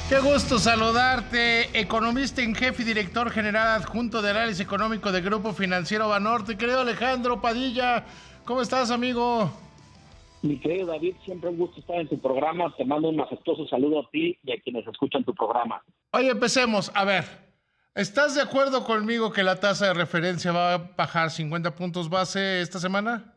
Qué gusto saludarte, economista en jefe y director general adjunto de análisis económico de Grupo Financiero Banorte. Querido Alejandro Padilla, ¿cómo estás, amigo? Mi querido David, siempre un gusto estar en tu programa. Te mando un afectuoso saludo a ti y a quienes escuchan tu programa. Oye, empecemos. A ver, ¿estás de acuerdo conmigo que la tasa de referencia va a bajar 50 puntos base esta semana?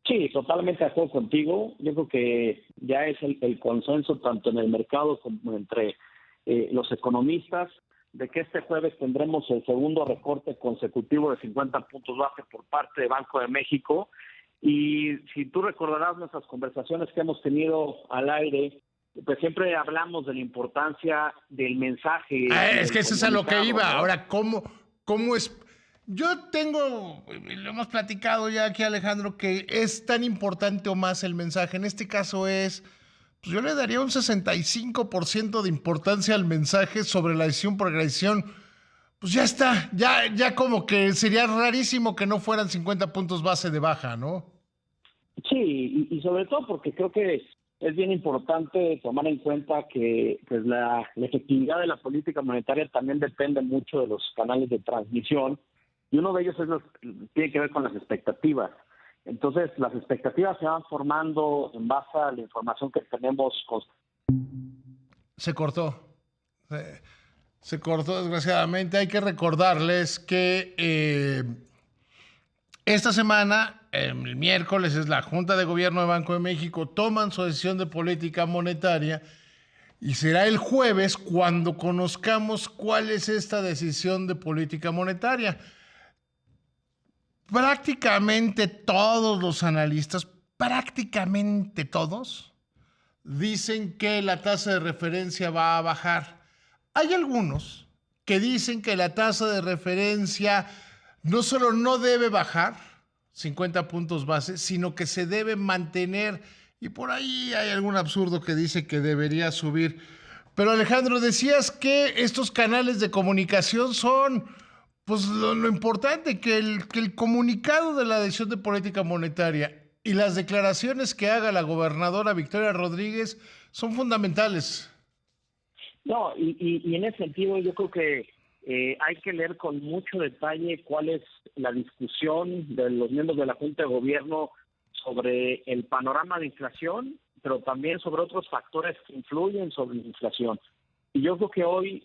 Sí, totalmente de acuerdo contigo. Yo creo que ya es el consenso tanto en el mercado como entre los economistas de que este jueves tendremos el segundo recorte consecutivo de 50 puntos base por parte de Banco de México. Y si tú recordarás nuestras conversaciones que hemos tenido al aire, pues siempre hablamos de la importancia del mensaje y Es del que eso es a lo que comunicado, iba. ¿no? Ahora, ¿cómo es? Yo tengo, lo hemos platicado ya aquí, Alejandro, que es tan importante o más el mensaje. En este caso pues yo le daría un 65% de importancia al mensaje sobre la decisión por agresión. Pues ya está, ya como que sería rarísimo que no fueran 50 puntos base de baja, ¿no? Sí, y sobre todo porque creo que es bien importante tomar en cuenta que pues la efectividad de la política monetaria también depende mucho de los canales de transmisión y uno de ellos tiene que ver con las expectativas. Entonces, las expectativas se van formando en base a la información que tenemos. Se cortó. Se, se cortó desgraciadamente. Hay que recordarles que esta semana, el miércoles, es la Junta de Gobierno de Banco de México, toman su decisión de política monetaria y será el jueves cuando conozcamos cuál es esta decisión de política monetaria. Prácticamente todos los analistas, prácticamente todos, dicen que la tasa de referencia va a bajar. Hay algunos que dicen que la tasa de referencia no solo no debe bajar 50 puntos base, sino que se debe mantener. Y por ahí hay algún absurdo que dice que debería subir. Pero Alejandro, decías que estos canales de comunicación son pues lo importante, que el comunicado de la decisión de política monetaria y las declaraciones que haga la gobernadora Victoria Rodríguez son fundamentales. No, y en ese sentido yo creo que hay que leer con mucho detalle cuál es la discusión de los miembros de la Junta de Gobierno sobre el panorama de inflación, pero también sobre otros factores que influyen sobre la inflación. Y yo creo que hoy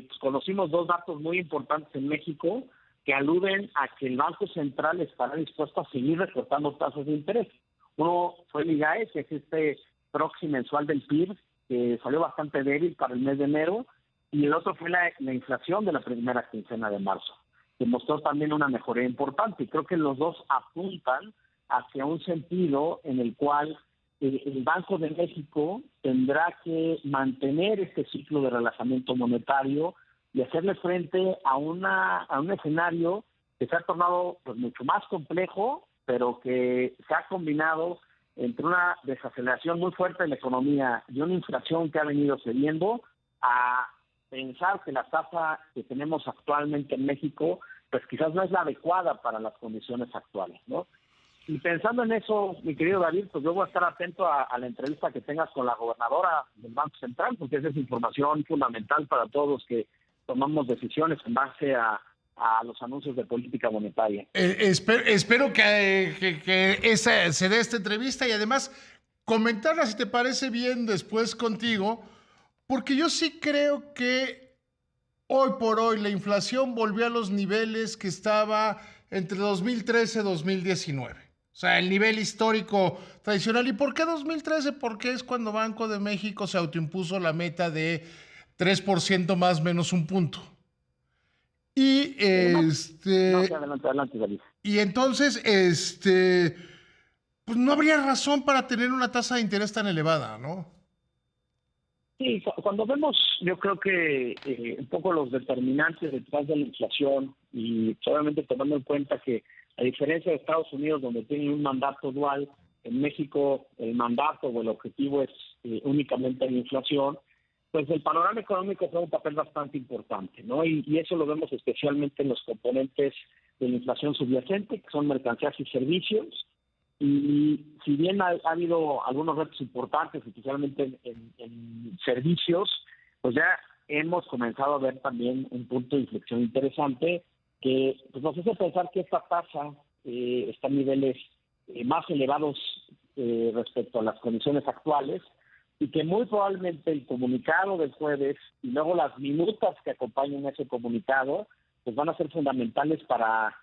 pues conocimos dos datos muy importantes en México que aluden a que el Banco Central estará dispuesto a seguir recortando tasas de interés. Uno fue el IGAE, que es este proxy mensual del PIB, que salió bastante débil para el mes de enero, y el otro fue la inflación de la primera quincena de marzo, que mostró también una mejoría importante. Y creo que los dos apuntan hacia un sentido en el cual el Banco de México tendrá que mantener este ciclo de relajamiento monetario y hacerle frente a un escenario que se ha tornado pues mucho más complejo, pero que se ha combinado entre una desaceleración muy fuerte de la economía y una inflación que ha venido cediendo, a pensar que la tasa que tenemos actualmente en México pues quizás no es la adecuada para las condiciones actuales, ¿no? Y pensando en eso, mi querido David, pues yo voy a estar atento a la entrevista que tengas con la gobernadora del Banco Central, porque esa es información fundamental para todos los que tomamos decisiones en base a los anuncios de política monetaria. Espero que esa, se dé esta entrevista y además comentarla si te parece bien después contigo, porque yo sí creo que hoy por hoy la inflación volvió a los niveles que estaba entre 2013 y 2019. O sea, el nivel histórico tradicional. ¿Y por qué 2013? Porque es cuando Banco de México se autoimpuso la meta de 3% más menos un punto. Y No, sí, adelante, David. y entonces, pues no habría razón para tener una tasa de interés tan elevada, ¿no? Sí, cuando vemos, yo creo que un poco los determinantes detrás de la inflación y obviamente tomando en cuenta que a diferencia de Estados Unidos, donde tienen un mandato dual, en México el mandato o el objetivo es únicamente la inflación, pues el panorama económico juega un papel bastante importante, ¿no? Y eso lo vemos especialmente en los componentes de la inflación subyacente, que son mercancías y servicios, Y si bien ha habido algunos retos importantes, especialmente en servicios, pues ya hemos comenzado a ver también un punto de inflexión interesante que pues, nos hace pensar que esta tasa está a niveles más elevados respecto a las condiciones actuales, y que muy probablemente el comunicado del jueves y luego las minutas que acompañan ese comunicado pues van a ser fundamentales para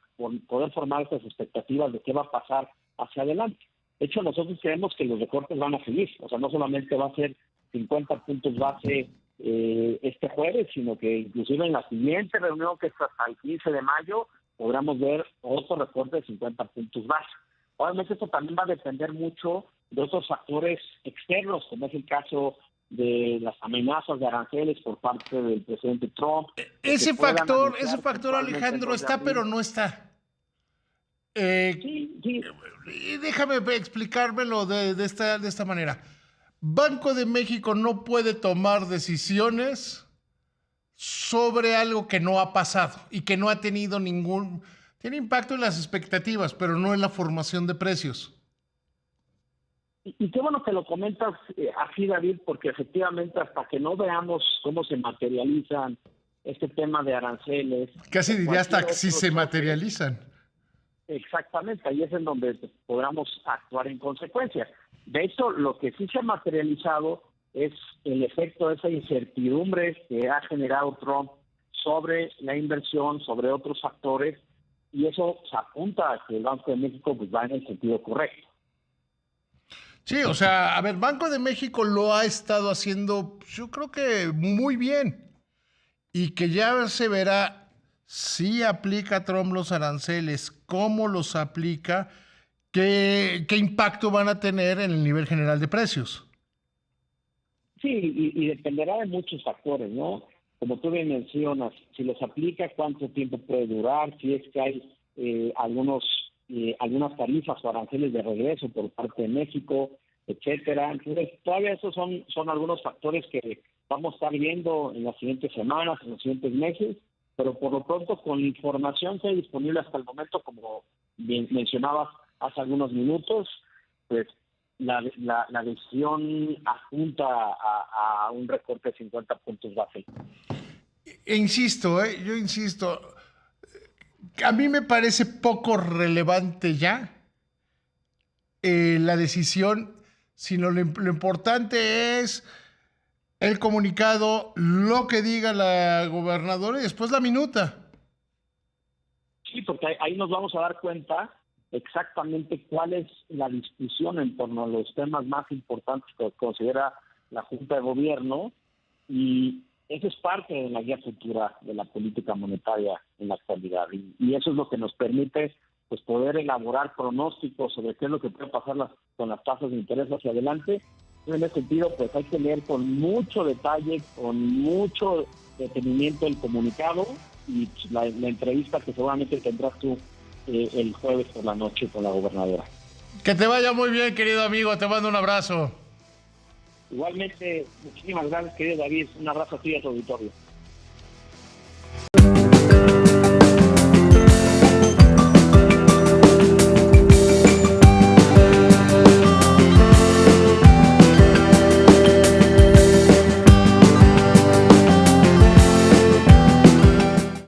poder formar estas expectativas de qué va a pasar hacia adelante. De hecho, nosotros creemos que los recortes van a seguir, o sea, no solamente va a ser 50 puntos base este jueves, sino que inclusive en la siguiente reunión, que es hasta el 15 de mayo, podremos ver otro recorte de 50 puntos base. Obviamente esto también va a depender mucho de otros factores externos, como es el caso de las amenazas de aranceles por parte del presidente Trump. Ese factor, Alejandro, está pero no está. Sí, sí. Déjame explicármelo de esta manera. Banco de México no puede tomar decisiones sobre algo que no ha pasado y que no ha tenido tiene impacto en las expectativas, pero no en la formación de precios. Y qué bueno que lo comentas así, David, porque efectivamente hasta que no veamos cómo se materializan este tema de aranceles... Casi diría hasta que sí se materializan. Exactamente, ahí es en donde podamos actuar en consecuencia. De hecho, lo que sí se ha materializado es el efecto de esa incertidumbre que ha generado Trump sobre la inversión, sobre otros factores, y eso se apunta a que el Banco de México pues, va en el sentido correcto. Sí, o sea, a ver, Banco de México lo ha estado haciendo, yo creo que muy bien, y que ya se verá si aplica Trump los aranceles, cómo los aplica, qué impacto van a tener en el nivel general de precios. Sí, y dependerá de muchos factores, ¿no? Como tú bien mencionas, si los aplica, cuánto tiempo puede durar, si es que hay algunas tarifas o aranceles de regreso por parte de México, etcétera. Entonces, todavía esos son algunos factores que vamos a estar viendo en las siguientes semanas, en los siguientes meses, pero por lo pronto, con la información que hay disponible hasta el momento, como bien mencionabas hace algunos minutos, pues la decisión apunta a un recorte de 50 puntos base. Yo insisto, a mí me parece poco relevante ya la decisión, sino lo importante es el comunicado, lo que diga la gobernadora y después la minuta. Sí, porque ahí nos vamos a dar cuenta exactamente cuál es la discusión en torno a los temas más importantes que considera la Junta de Gobierno, y eso es parte de la guía futura de la política monetaria en la actualidad, y eso es lo que nos permite pues poder elaborar pronósticos sobre qué es lo que puede pasar con las tasas de interés hacia adelante. En ese sentido, pues hay que leer con mucho detalle, con mucho detenimiento el comunicado y la entrevista que seguramente tendrás tú el jueves por la noche con la gobernadora. Que te vaya muy bien, querido amigo. Te mando un abrazo. Igualmente, muchísimas gracias, querido David. Un abrazo a ti y a tu auditorio.